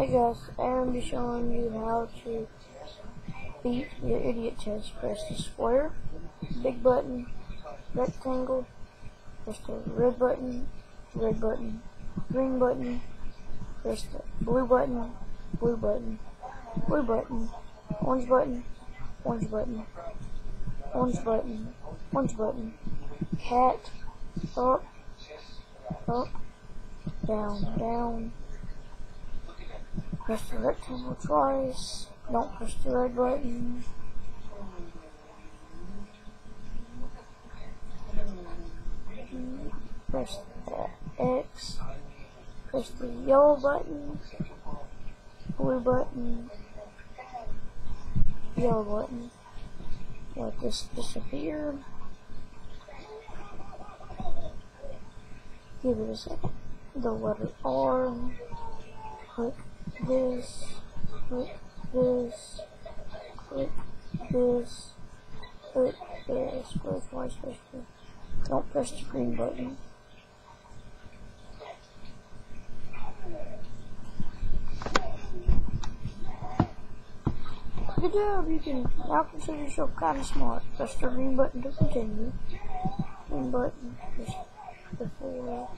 Hey guys, I'm going to be showing you how to beat your idiot test. Press the square, big button, rectangle, press the red button, green button, press the blue button, blue button, blue button, orange button, orange button, orange button, orange button, cat, up, up, down, down. Press the rectangle twice. Don't press the red button. Press the X. Press the yellow button. Blue button. Yellow button. Let this disappear. Give it a second. The letter R. Click this, click this, click this, click this, press twice, press this. Don't press the green button. Good job, you can now consider yourself kind of smart. Press the green button to continue. Green button, press the 4,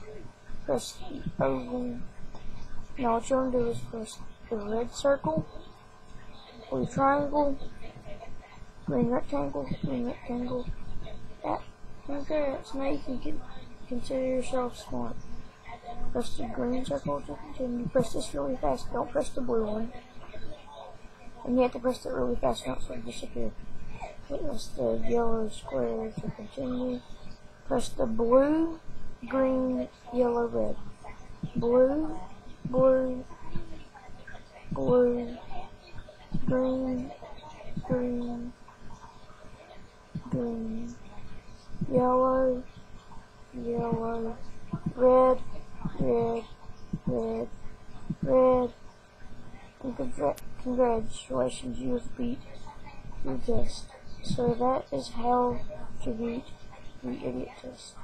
press the oval. Now what you want to do is press the red circle, blue triangle, green rectangle, that. Okay, so now you can consider yourself smart. Press the green circle to continue. Press this really fast, don't press the blue one. And you have to press it really fast, not so it disappear. Press the yellow square to continue. Press the blue, green, yellow, red. Blue, blue, blue, green, green, green, yellow, yellow, red, red, red, red. And congratulations, you have beat your test. So that is how to beat the idiot test.